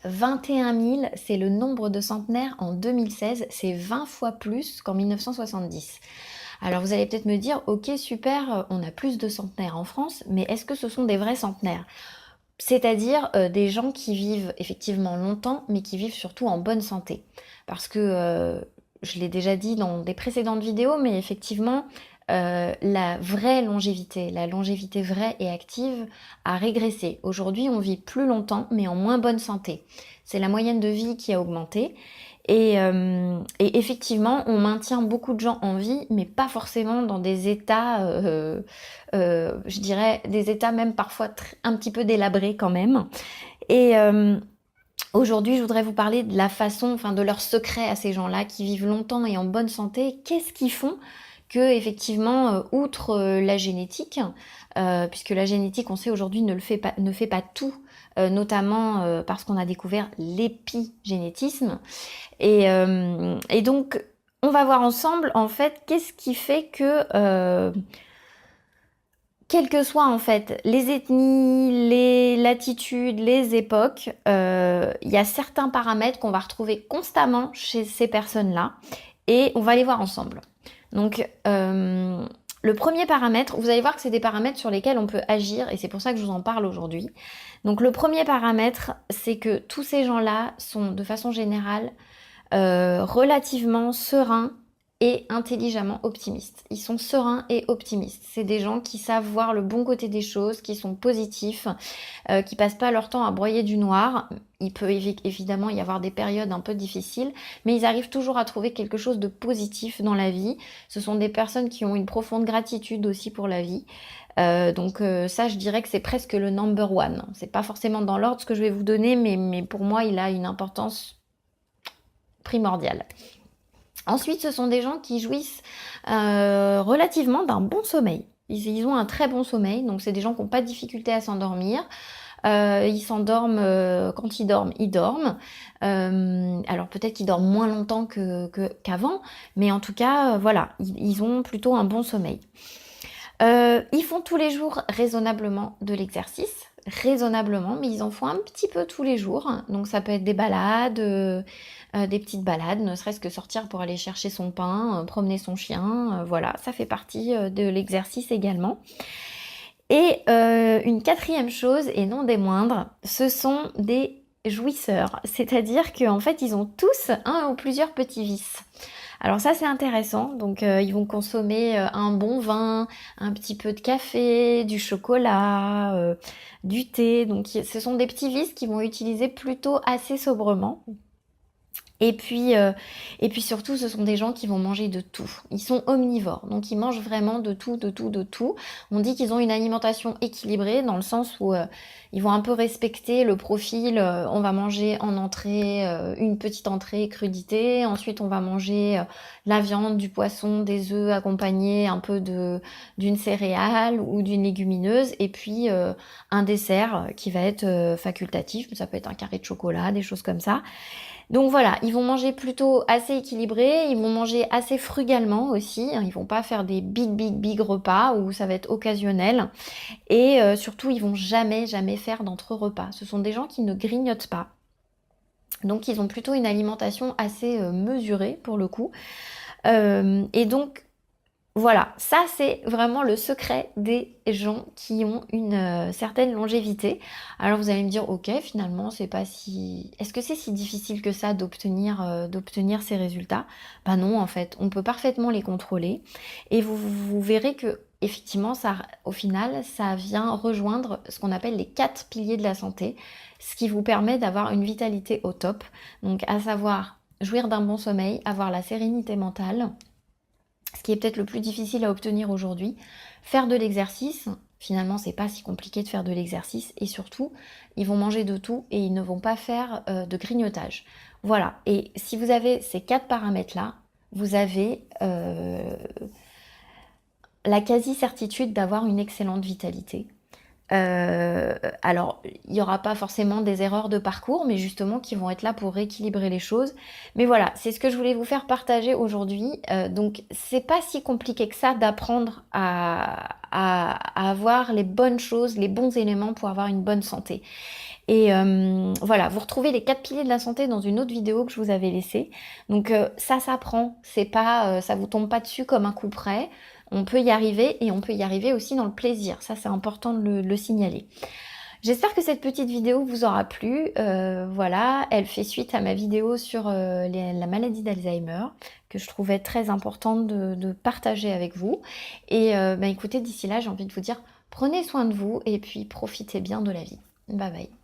21 000, c'est le nombre de centenaires en 2016, c'est 20 fois plus qu'en 1970. Alors vous allez peut-être me dire, ok super, on a plus de centenaires en France, mais est-ce que ce sont des vrais centenaires? C'est-à-dire des gens qui vivent effectivement longtemps, mais qui vivent surtout en bonne santé. Parce que, je l'ai déjà dit dans des précédentes vidéos, mais effectivement, la longévité vraie et active a régressé. Aujourd'hui, on vit plus longtemps, mais en moins bonne santé. C'est la moyenne de vie qui a augmenté. Et effectivement, on maintient beaucoup de gens en vie, mais pas forcément dans des états, je dirais, des états même parfois un petit peu délabrés quand même. Et aujourd'hui, je voudrais vous parler de la façon, enfin de leur secret à ces gens-là qui vivent longtemps et en bonne santé. Qu'est-ce qu'ils font que, effectivement, outre la génétique, puisque la génétique, on sait aujourd'hui, ne fait pas tout, notamment parce qu'on a découvert l'épigénétisme. Et donc, on va voir ensemble, en fait, qu'est-ce qui fait que, quelles que soient, en fait, les ethnies, les latitudes, les époques, il y a certains paramètres qu'on va retrouver constamment chez ces personnes-là, et on va les voir ensemble. Donc, le premier paramètre, vous allez voir que c'est des paramètres sur lesquels on peut agir, et c'est pour ça que je vous en parle aujourd'hui. Donc, le premier paramètre, c'est que tous ces gens-là sont, de façon générale, relativement sereins et intelligemment optimistes. Ils sont sereins et optimistes. C'est des gens qui savent voir le bon côté des choses, qui sont positifs, qui passent pas leur temps à broyer du noir. Il peut évidemment y avoir des périodes un peu difficiles, mais ils arrivent toujours à trouver quelque chose de positif dans la vie. Ce sont des personnes qui ont une profonde gratitude aussi pour la vie. Donc ça, je dirais que c'est presque le number one. C'est pas forcément dans l'ordre ce que je vais vous donner, mais pour moi, il a une importance primordiale. Ensuite, ce sont des gens qui jouissent relativement d'un bon sommeil. Ils ont un très bon sommeil, donc c'est des gens qui n'ont pas de difficulté à s'endormir. Ils s'endorment quand ils dorment. Alors peut-être qu'ils dorment moins longtemps qu'avant, mais en tout cas, voilà, ils ont plutôt un bon sommeil. Ils font tous les jours raisonnablement de l'exercice, raisonnablement, mais ils en font un petit peu tous les jours. Donc ça peut être des balades, des petites balades, ne serait-ce que sortir pour aller chercher son pain, promener son chien, voilà, ça fait partie de l'exercice également. Et une quatrième chose, et non des moindres, ce sont des jouisseurs, c'est-à-dire qu'en fait ils ont tous un ou plusieurs petits vices. Alors ça c'est intéressant, donc ils vont consommer un bon vin, un petit peu de café, du chocolat, du thé, donc ce sont des petits vices qu'ils vont utiliser plutôt assez sobrement. Et puis surtout, ce sont des gens qui vont manger de tout. Ils sont omnivores, donc ils mangent vraiment de tout, de tout, de tout. On dit qu'ils ont une alimentation équilibrée dans le sens où ils vont un peu respecter le profil. On va manger en entrée une petite entrée crudité. Ensuite, on va manger la viande, du poisson, des œufs accompagnés un peu d'une céréale ou d'une légumineuse. Et puis un dessert qui va être facultatif. Ça peut être un carré de chocolat, des choses comme ça. Donc voilà, ils vont manger plutôt assez équilibré, ils vont manger assez frugalement aussi, hein, ils vont pas faire des big repas où ça va être occasionnel. Et surtout, ils vont jamais faire d'entre-repas. Ce sont des gens qui ne grignotent pas. Donc ils ont plutôt une alimentation assez mesurée pour le coup. Et donc voilà, ça c'est vraiment le secret des gens qui ont une certaine longévité. Alors vous allez me dire, ok, finalement, c'est pas si... Est-ce que c'est si difficile que ça d'obtenir ces résultats? Ben non, en fait, on peut parfaitement les contrôler. Et vous verrez que, effectivement, ça, au final, ça vient rejoindre ce qu'on appelle les 4 piliers de la santé, ce qui vous permet d'avoir une vitalité au top. Donc à savoir, jouir d'un bon sommeil, avoir la sérénité mentale, ce qui est peut-être le plus difficile à obtenir aujourd'hui, faire de l'exercice. Finalement, c'est pas si compliqué de faire de l'exercice, et surtout, ils vont manger de tout et ils ne vont pas faire de grignotage. Voilà, et si vous avez ces 4 paramètres-là, vous avez la quasi-certitude d'avoir une excellente vitalité. Alors, il n'y aura pas forcément des erreurs de parcours, mais justement qui vont être là pour rééquilibrer les choses. Mais voilà, c'est ce que je voulais vous faire partager aujourd'hui. Donc, c'est pas si compliqué que ça d'apprendre à avoir les bonnes choses, les bons éléments pour avoir une bonne santé. Et voilà, vous retrouvez les 4 piliers de la santé dans une autre vidéo que je vous avais laissée. Donc ça s'apprend, c'est pas, ça vous tombe pas dessus comme un coup près. On peut y arriver et on peut y arriver aussi dans le plaisir. Ça, c'est important de le signaler. J'espère que cette petite vidéo vous aura plu. Voilà, elle fait suite à ma vidéo sur la maladie d'Alzheimer, que je trouvais très importante de partager avec vous. Et bah, écoutez, d'ici là, j'ai envie de vous dire, prenez soin de vous et puis profitez bien de la vie. Bye bye.